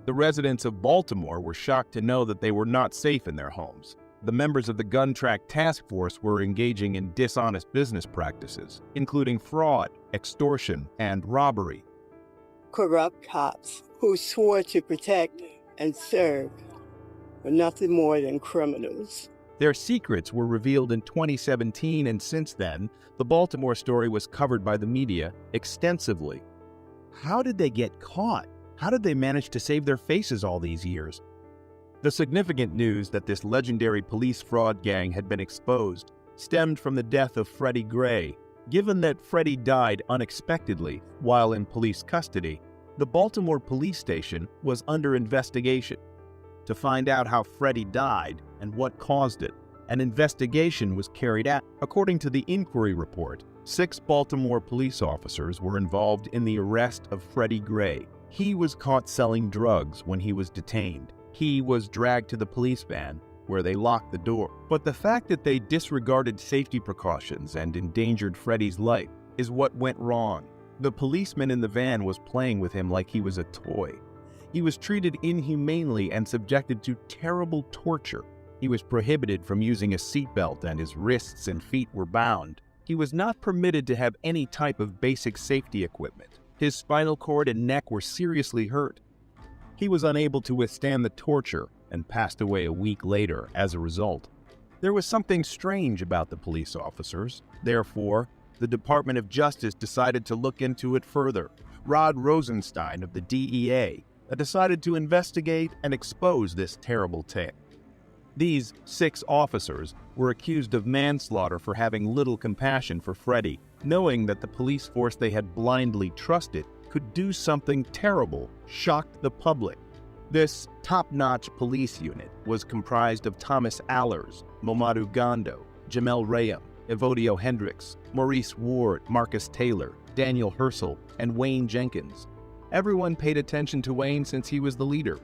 The residents of Baltimore were shocked to know that they were not safe in their homes. The members of the gun track task force were engaging in dishonest business practices, including fraud, extortion, and robbery. Corrupt cops who swore to protect and serve were nothing more than criminals. Their secrets were revealed in 2017, and since then, the Baltimore story was covered by the media extensively. How did they get caught? How did they manage to save their faces all these years? The significant news that this legendary police fraud gang had been exposed stemmed from the death of Freddie Gray. Given that Freddie died unexpectedly while in police custody, the Baltimore police station was under investigation. To find out how Freddie died and what caused it, an investigation was carried out. According to the inquiry report, 6 Baltimore police officers were involved in the arrest of Freddie Gray. He was caught selling drugs when he was detained. He was dragged to the police van, where they locked the door. But the fact that they disregarded safety precautions and endangered Freddie's life is what went wrong. The policeman in the van was playing with him like he was a toy. He was treated inhumanely and subjected to terrible torture. He was prohibited from using a seatbelt, and his wrists and feet were bound. He was not permitted to have any type of basic safety equipment. His spinal cord and neck were seriously hurt. He was unable to withstand the torture and passed away a week later as a result. There was something strange about the police officers. Therefore, the Department of Justice decided to look into it further. Rod Rosenstein of the DEA decided to investigate and expose this terrible tale. These 6 officers were accused of manslaughter for having little compassion for Freddie, knowing that the police force they had blindly trusted could do something terrible, shocked the public. This top-notch police unit was comprised of Thomas Allers, Momadou Gondo, Jamel Rayam, Evodio Hendricks, Maurice Ward, Marcus Taylor, Daniel Herschel, and Wayne Jenkins. Everyone paid attention to Wayne since he was the leader.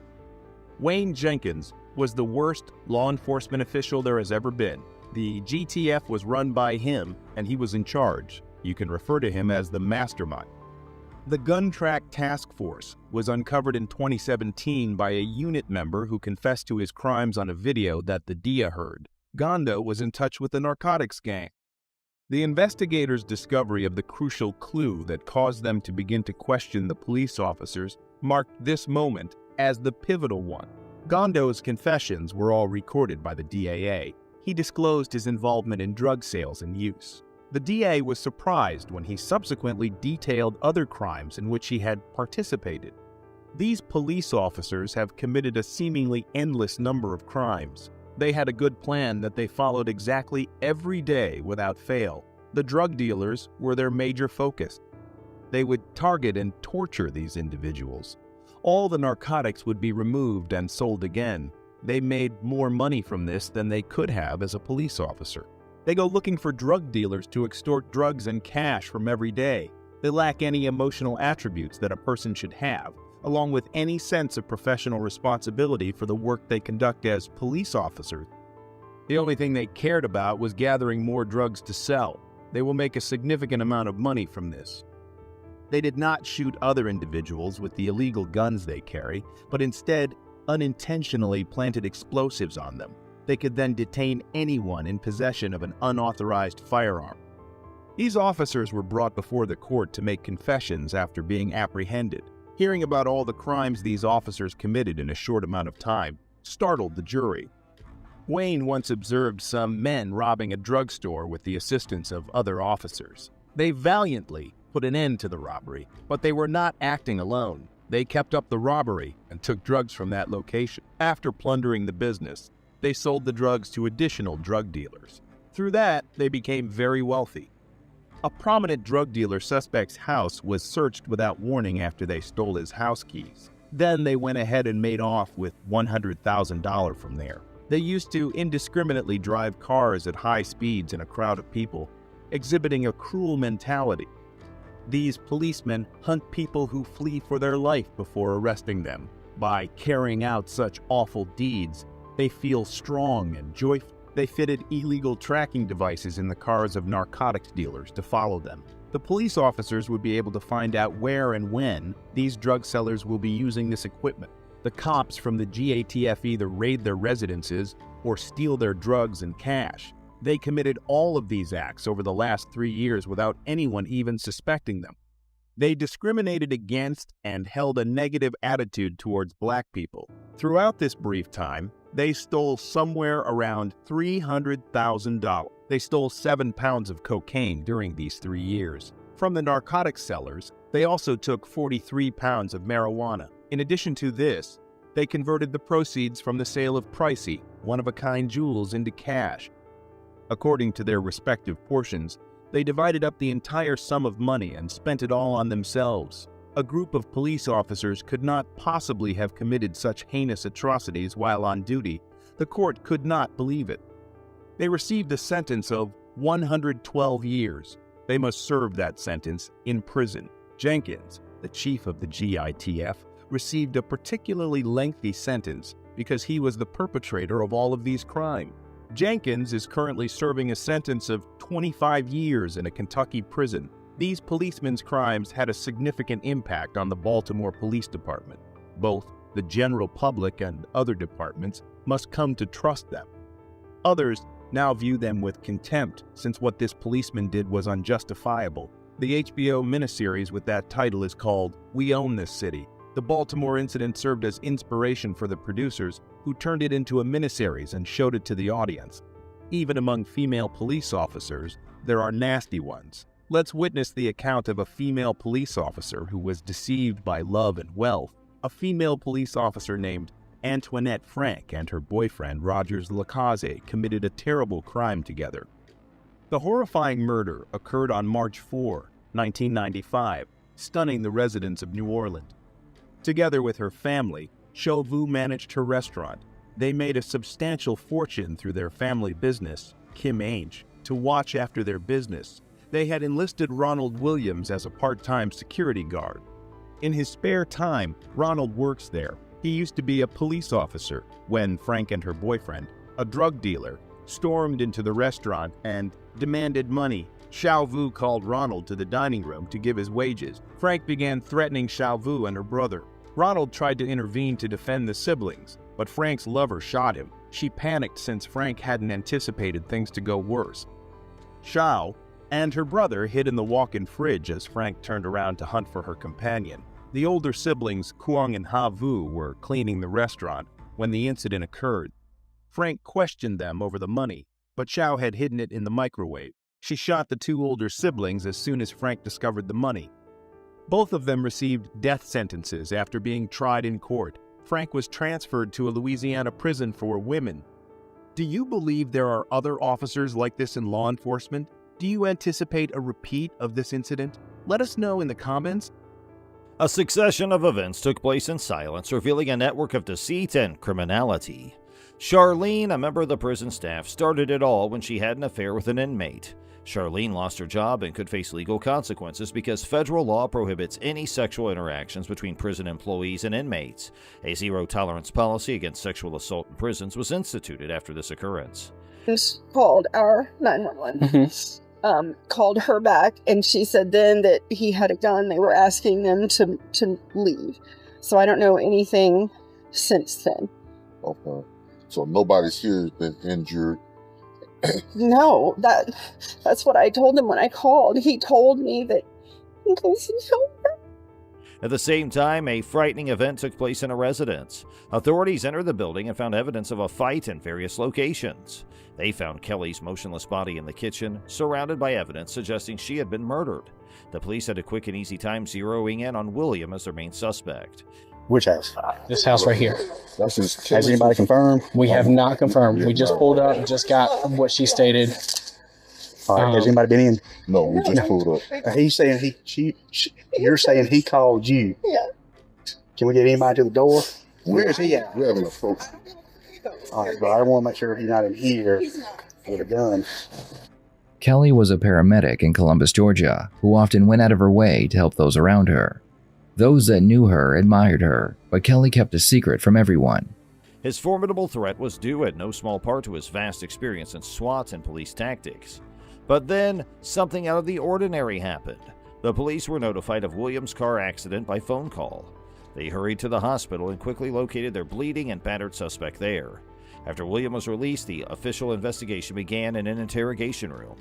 Wayne Jenkins was the worst law enforcement official there has ever been. The GTF was run by him, and he was in charge. You can refer to him as the mastermind. The Gun Track Task Force was uncovered in 2017 by a unit member who confessed to his crimes on a video that the DEA heard. Gondo was in touch with the narcotics gang. The investigators' discovery of the crucial clue that caused them to begin to question the police officers marked this moment as the pivotal one. Gondo's confessions were all recorded by the DEA. He disclosed his involvement in drug sales and use. The DA was surprised when he subsequently detailed other crimes in which he had participated. These police officers have committed a seemingly endless number of crimes. They had a good plan that they followed exactly every day without fail. The drug dealers were their major focus. They would target and torture these individuals. All the narcotics would be removed and sold again. They made more money from this than they could have as a police officer. They go looking for drug dealers to extort drugs and cash from every day. They lack any emotional attributes that a person should have, along with any sense of professional responsibility for the work they conduct as police officers. The only thing they cared about was gathering more drugs to sell. They will make a significant amount of money from this. They did not shoot other individuals with the illegal guns they carry, but instead unintentionally planted explosives on them. They could then detain anyone in possession of an unauthorized firearm. These officers were brought before the court to make confessions after being apprehended. Hearing about all the crimes these officers committed in a short amount of time startled the jury. Wayne once observed some men robbing a drugstore with the assistance of other officers. They valiantly put an end to the robbery, but they were not acting alone. They kept up the robbery and took drugs from that location. After plundering the business, they sold the drugs to additional drug dealers. Through that, they became very wealthy. A prominent drug dealer suspect's house was searched without warning after they stole his house keys. Then they went ahead and made off with $100,000 from there. They used to indiscriminately drive cars at high speeds in a crowd of people, exhibiting a cruel mentality. These policemen hunt people who flee for their life before arresting them. By carrying out such awful deeds, they feel strong and joyful. They fitted illegal tracking devices in the cars of narcotics dealers to follow them. The police officers would be able to find out where and when these drug sellers will be using this equipment. The cops from the GATF either raid their residences or steal their drugs and cash. They committed all of these acts over the last 3 years without anyone even suspecting them. They discriminated against and held a negative attitude towards black people. Throughout this brief time, they stole somewhere around $300,000. They stole 7 pounds of cocaine during these 3 years. From the narcotics sellers, they also took 43 pounds of marijuana. In addition to this, they converted the proceeds from the sale of pricey, one-of-a-kind jewels into cash. According to their respective portions, they divided up the entire sum of money and spent it all on themselves. A group of police officers could not possibly have committed such heinous atrocities while on duty. The court could not believe it. They received a sentence of 112 years. They must serve that sentence in prison. Jenkins, the chief of the GITF, received a particularly lengthy sentence because he was the perpetrator of all of these crimes. Jenkins is currently serving a sentence of 25 years in a Kentucky prison. These policemen's crimes had a significant impact on the Baltimore Police Department. Both the general public and other departments must come to trust them. Others now view them with contempt, since what this policeman did was unjustifiable. The HBO miniseries with that title is called We Own This City. The Baltimore incident served as inspiration for the producers, who turned it into a miniseries and showed it to the audience. Even among female police officers, there are nasty ones. Let's witness the account of a female police officer who was deceived by love and wealth. A female police officer named Antoinette Frank and her boyfriend Rogers Lacaze committed a terrible crime together. The horrifying murder occurred on March 4, 1995, stunning the residents of New Orleans. Together with her family, Chauveau managed her restaurant. They made a substantial fortune through their family business, Kim Ainge, to watch after their business. They had enlisted Ronald Williams as a part-time security guard. In his spare time, Ronald works there. He used to be a police officer when Frank and her boyfriend, a drug dealer, stormed into the restaurant and demanded money. Chauveau called Ronald to the dining room to give his wages. Frank began threatening Chauveau and her brother. Ronald tried to intervene to defend the siblings, but Frank's lover shot him. She panicked since Frank hadn't anticipated things to go worse. Chau and her brother hid in the walk-in fridge as Frank turned around to hunt for her companion. The older siblings, Kuang and Ha Vu, were cleaning the restaurant when the incident occurred. Frank questioned them over the money, but Chau had hidden it in the microwave. She shot the 2 older siblings as soon as Frank discovered the money. Both of them received death sentences after being tried in court. Frank was transferred to a Louisiana prison for women. Do you believe there are other officers like this in law enforcement? Do you anticipate a repeat of this incident? Let us know in the comments. A succession of events took place in silence, revealing a network of deceit and criminality. Charlene, a member of the prison staff, started it all when she had an affair with an inmate. Charlene lost her job and could face legal consequences because federal law prohibits any sexual interactions between prison employees and inmates. A zero-tolerance policy against sexual assault in prisons was instituted after this occurrence. Called our 911, called her back, and she said then that he had a gun. They were asking them to leave. So I don't know anything since then. Okay. So nobody's here has been injured? No, that's what I told him when I called. He told me that he goes and help her. At the same time, a frightening event took place in a residence. Authorities entered the building and found evidence of a fight in various locations. They found Kelly's motionless body in the kitchen, surrounded by evidence suggesting she had been murdered. The police had a quick and easy time zeroing in on William as their main suspect. Which house? This house right here. Has anybody confirmed? We have not confirmed. We just pulled up, just got what she stated. All right, has anybody been in? No, we just pulled up. He's saying you're saying he called you. Yeah. Can we get anybody to the door? Where is he at? We're having a approach. All right, but I want to make sure he's not in here with a gun. Kelly was a paramedic in Columbus, Georgia, who often went out of her way to help those around her. Those that knew her admired her, but Kelly kept a secret from everyone. His formidable threat was due in no small part to his vast experience in SWAT and police tactics. But then, something out of the ordinary happened. The police were notified of Williams' car accident by phone call. They hurried to the hospital and quickly located their bleeding and battered suspect there. After William was released, the official investigation began in an interrogation room.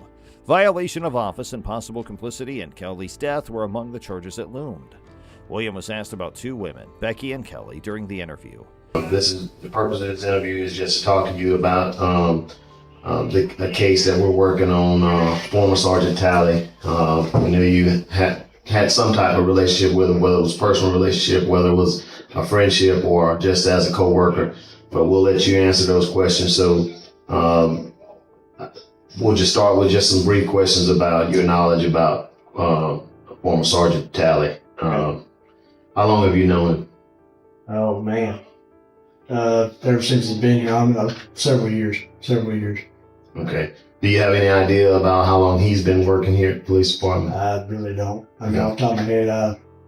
Violation of office and possible complicity in Kelly's death were among the charges that loomed. William was asked about two women, Becky and Kelly, during the interview. The purpose of this interview is just to talk to you about the case that we're working on, former Sergeant Talley. I knew you had some type of relationship with him, whether it was a personal relationship, whether it was a friendship, or just as a co-worker. But we'll let you answer those questions. So we'll just start with just some brief questions about your knowledge about former Sergeant Talley. How long have you known him? Oh man, ever since he's been here, several years. Okay. Do you have any idea about how long he's been working here at the police department? I really don't. I mean, off the top of my head,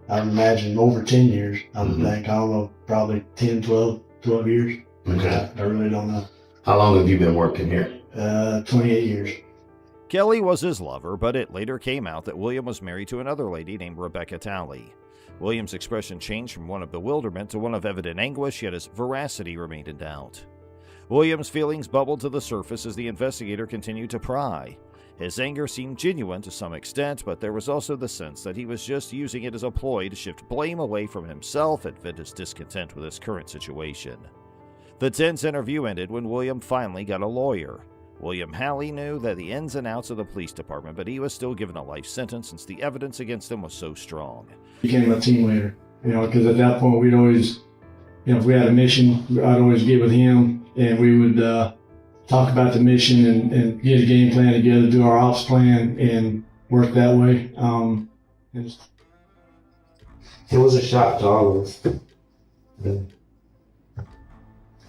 I imagine over 10 years. I would think, I don't know, probably 10, 12 years. Okay. I really don't know. How long have you been working here? 28 years. Kelly was his lover, but it later came out that William was married to another lady named Rebecca Talley. William's expression changed from one of bewilderment to one of evident anguish, yet his veracity remained in doubt. William's feelings bubbled to the surface as the investigator continued to pry. His anger seemed genuine to some extent, but there was also the sense that he was just using it as a ploy to shift blame away from himself and vent his discontent with his current situation. The tense interview ended when William finally got a lawyer. William Halley knew that the ins and outs of the police department, but he was still given a life sentence since the evidence against him was so strong. He became a team leader, because at that point we'd always, if we had a mission, I'd always get with him and we would talk about the mission and get a game plan together, do our ops plan and work that way. It was a shock to all of us.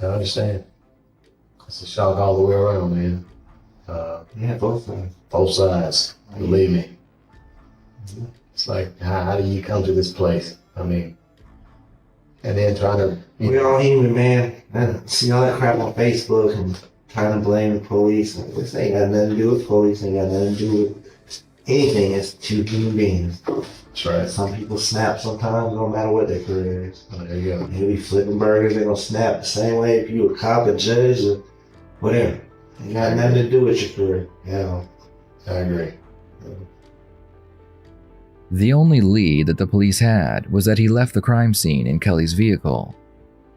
I understand. It's a shock all the way around, man. Yeah, both sides. Both sides, believe me. It's like, how do you come to this place? I mean, and then trying to... We're all human, man. I see all that crap on Facebook and trying to blame the police. This ain't got nothing to do with police, ain't got nothing to do with anything. It's two human beings. That's right. Some people snap sometimes, no matter what their career is. Oh, there you go. They'll be flipping burgers, they're gonna snap the same way if you a cop, a judge, or whatever. Ain't got nothing to do with your career. I agree. The only lead that the police had was that he left the crime scene in Kelly's vehicle.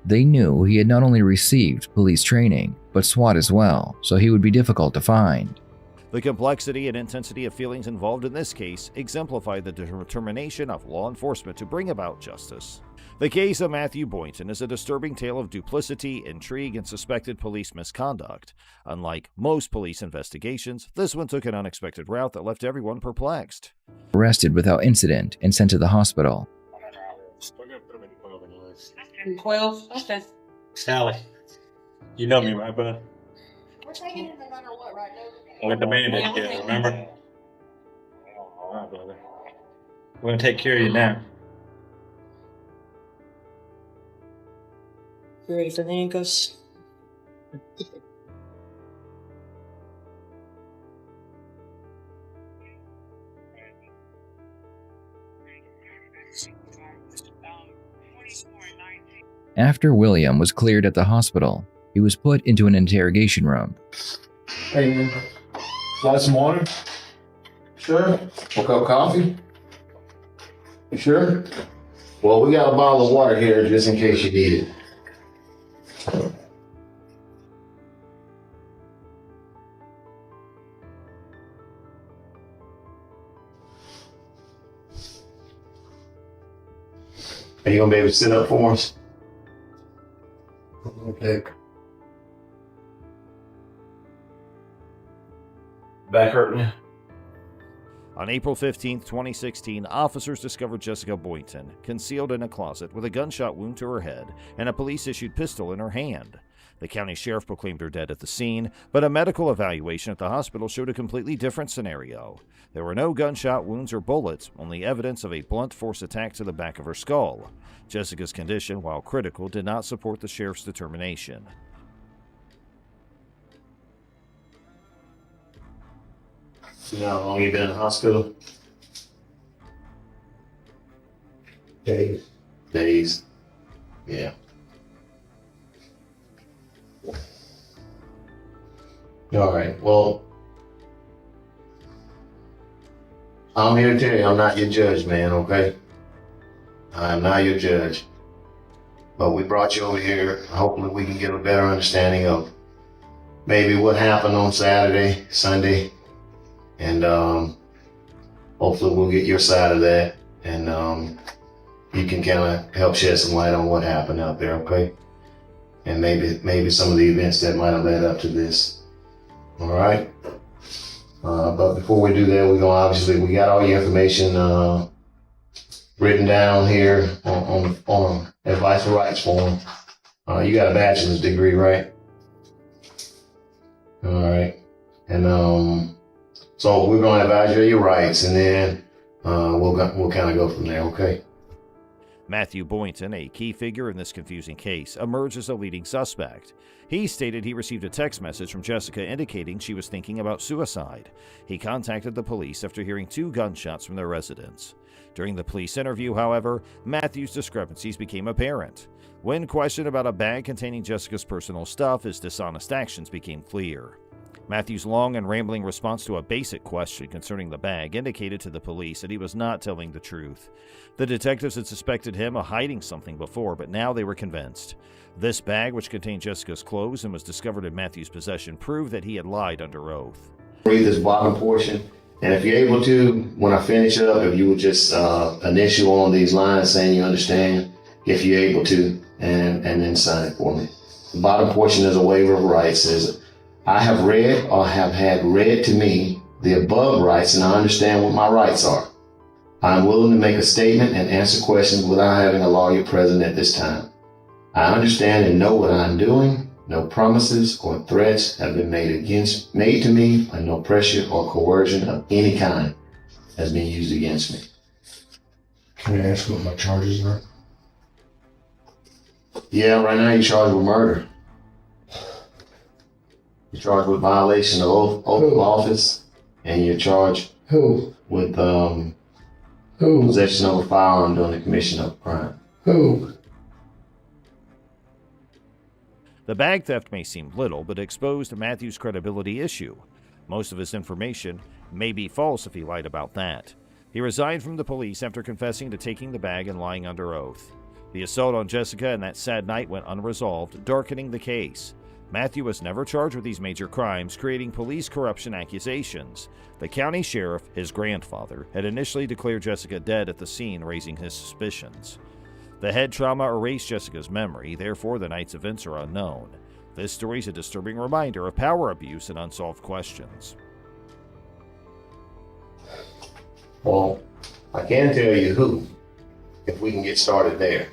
They knew he had not only received police training, but SWAT as well, so he would be difficult to find. The complexity and intensity of feelings involved in this case exemplified the determination of law enforcement to bring about justice. The case of Matthew Boynton is a disturbing tale of duplicity, intrigue, and suspected police misconduct. Unlike most police investigations, this one took an unexpected route that left everyone perplexed. Arrested without incident and sent to the hospital. 12? Okay. Sally, you know me, right, bud? We're taking it no matter what, right? With the bandit, yeah, remember? All right, brother. We're gonna take care of you now. You ready for the handcuffs? After William was cleared at the hospital, he was put into an interrogation room. Hey, man. Want some water? Sure. A cup of coffee? You sure? Well, we got a bottle of water here just in case you need it. Are you gonna be able to sit up for us? Okay. Back hurting you? On April 15, 2016, officers discovered Jessica Boynton concealed in a closet with a gunshot wound to her head and a police-issued pistol in her hand. The county sheriff proclaimed her dead at the scene, but a medical evaluation at the hospital showed a completely different scenario. There were no gunshot wounds or bullets, only evidence of a blunt force attack to the back of her skull. Jessica's condition, while critical, did not support the sheriff's determination. You know how long you been in the hospital? Days. Days. Yeah. All right. Well, I'm here to tell you, I'm not your judge, man. Okay. I'm not your judge. But we brought you over here. Hopefully, we can get a better understanding of maybe what happened on Saturday, Sunday, and hopefully, we'll get your side of that, and you can kind of help shed some light on what happened out there. Okay. And maybe some of the events that might have led up to this. All right. But before we do that, we got all your information written down here on advice for rights form. You got a bachelor's degree, right? All right. And so we're going to evaluate your rights, and then we'll kind of go from there. Okay. Matthew Boynton, a key figure in this confusing case, emerged as a leading suspect. He stated he received a text message from Jessica indicating she was thinking about suicide. He contacted the police after hearing 2 gunshots from their residence. During the police interview, however, Matthew's discrepancies became apparent. When questioned about a bag containing Jessica's personal stuff, his dishonest actions became clear. Matthew's long and rambling response to a basic question concerning the bag indicated to the police that he was not telling the truth. The detectives had suspected him of hiding something before, but now they were convinced. This bag, which contained Jessica's clothes and was discovered in Matthew's possession, proved that he had lied under oath. Read this bottom portion, and if you're able to, when I finish up, if you would just initial on these lines saying you understand, if you're able to, and then sign it for me. The bottom portion is a waiver of rights. Says, I have read or have had read to me the above rights, and I understand what my rights are. I am willing to make a statement and answer questions without having a lawyer present at this time. I understand and know what I am doing. No promises or threats have been made to me, and no pressure or coercion of any kind has been used against me. Can I ask what my charges are? Yeah, right now you're charged with murder. You're charged with violation of oath of office, and you're charged with possession of a firearm during the commission of a crime. The bag theft may seem little, but exposed Matthew's credibility issue. Most of his information may be false if he lied about that. He resigned from the police after confessing to taking the bag and lying under oath. The assault on Jessica and that sad night went unresolved, darkening the case. Matthew was never charged with these major crimes, creating police corruption accusations. The county sheriff, his grandfather, had initially declared Jessica dead at the scene, raising his suspicions. The head trauma erased Jessica's memory, therefore the night's events are unknown. This story is a disturbing reminder of power abuse and unsolved questions. Well, I can tell you who, if we can get started there.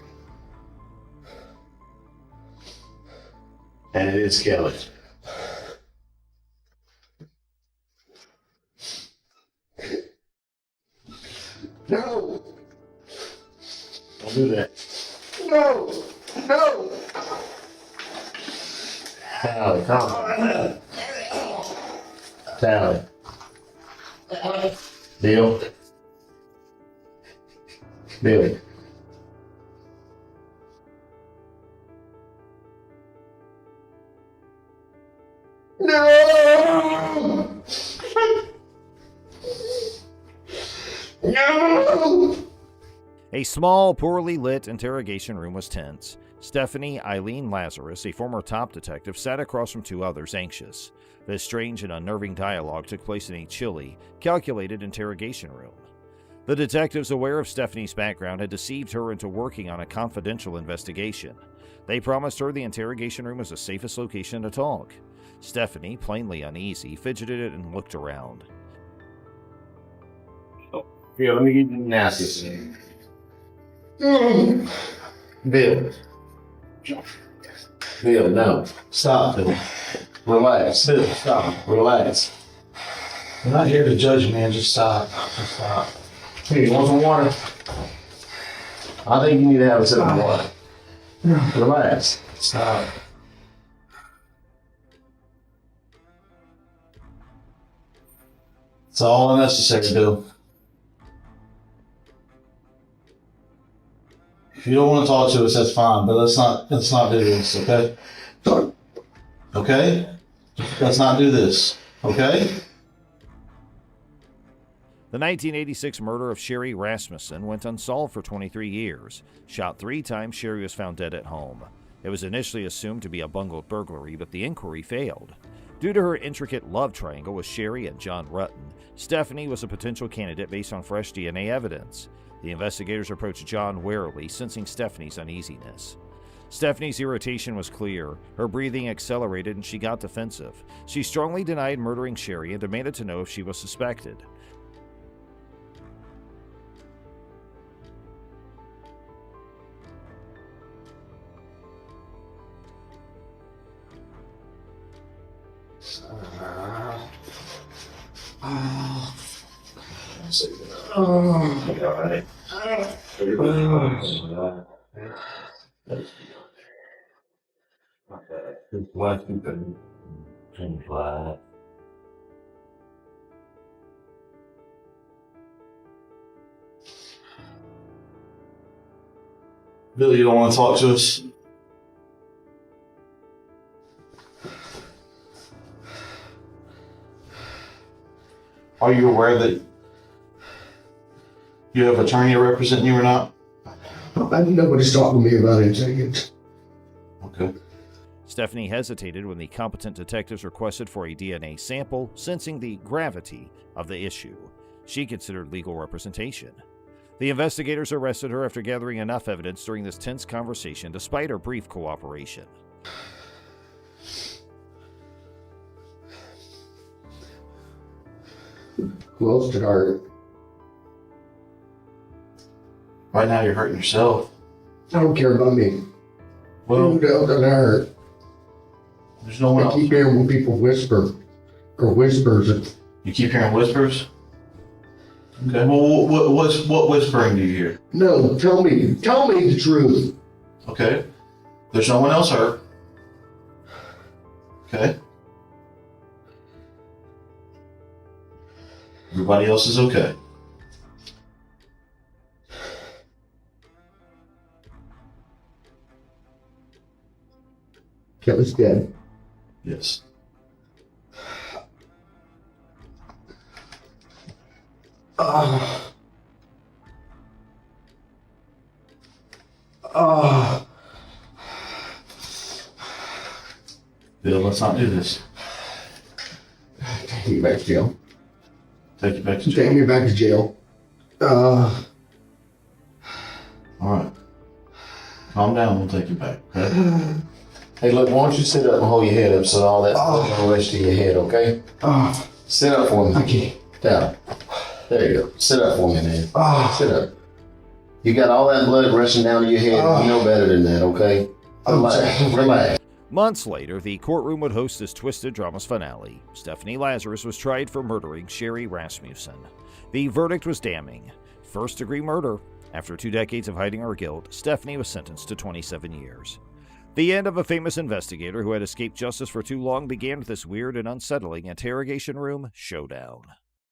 And it is Kelly. No! Don't do that. No! No! Tally, come on. Tally. Bill. Billy. No! No! A small, poorly lit interrogation room was tense. Stephanie Eileen Lazarus, a former top detective, sat across from 2 others, anxious. This strange and unnerving dialogue took place in a chilly, calculated interrogation room. The detectives, aware of Stephanie's background, had deceived her into working on a confidential investigation. They promised her the interrogation room was the safest location to talk. Stephanie, plainly uneasy, fidgeted and looked around. Here, let me get you nasty. Bill. Bill, no. Stop, Bill. Relax. Bill, stop. Relax. I'm not here to judge, man. Just stop. Just stop. Here, you want some water? I think you need to have a sip of water. Relax. Stop. It's all unnecessary, Bill. If you don't want to talk to us, that's fine, but let's not do this, okay? Okay? Let's not do this, okay? The 1986 murder of Sherry Rasmussen went unsolved for 23 years. Shot 3 times, Sherry was found dead at home. It was initially assumed to be a bungled burglary, but the inquiry failed. Due to her intricate love triangle with Sherry and John Rutten, Stephanie was a potential candidate based on fresh DNA evidence. The investigators approached John warily, sensing Stephanie's uneasiness. Stephanie's irritation was clear. Her breathing accelerated and she got defensive. She strongly denied murdering Sherry and demanded to know if she was suspected. Billy, you don't want to talk to us? Are you aware that you have an attorney representing you or not? Nobody's talking to me about anything. Okay. Stephanie hesitated when the competent detectives requested for a DNA sample, sensing the gravity of the issue. She considered legal representation. The investigators arrested her after gathering enough evidence during this tense conversation, despite her brief cooperation. Who else did hurt? Right now you're hurting yourself. I don't care about me. Well, who else did hurt? There's no one else. I keep hearing when people whisper, or whispers. You keep hearing whispers? Okay, well, what whispering do you hear? No, tell me the truth. Okay, there's no one else hurt. Okay. Everybody else is okay. Kelly's dead. Yes. Bill, let's not do this. Take me back to jail. Take you back to jail. Take me back to jail. All right. Calm down. We'll take you back. Okay? Hey, look, why don't you sit up and hold your head up so all that the rest of your head, okay? Sit up for me. Okay. Down. There you go. Sit up for me, man. Sit up. You got all that blood rushing down to your head. You know better than that, okay? Relax. Relax. Months later, the courtroom would host this twisted drama's finale. Stephanie Lazarus was tried for murdering Sherry Rasmussen. The verdict was damning. First-degree murder. After 2 decades of hiding her guilt, Stephanie was sentenced to 27 years. The end of a famous investigator who had escaped justice for too long began with this weird and unsettling interrogation room showdown.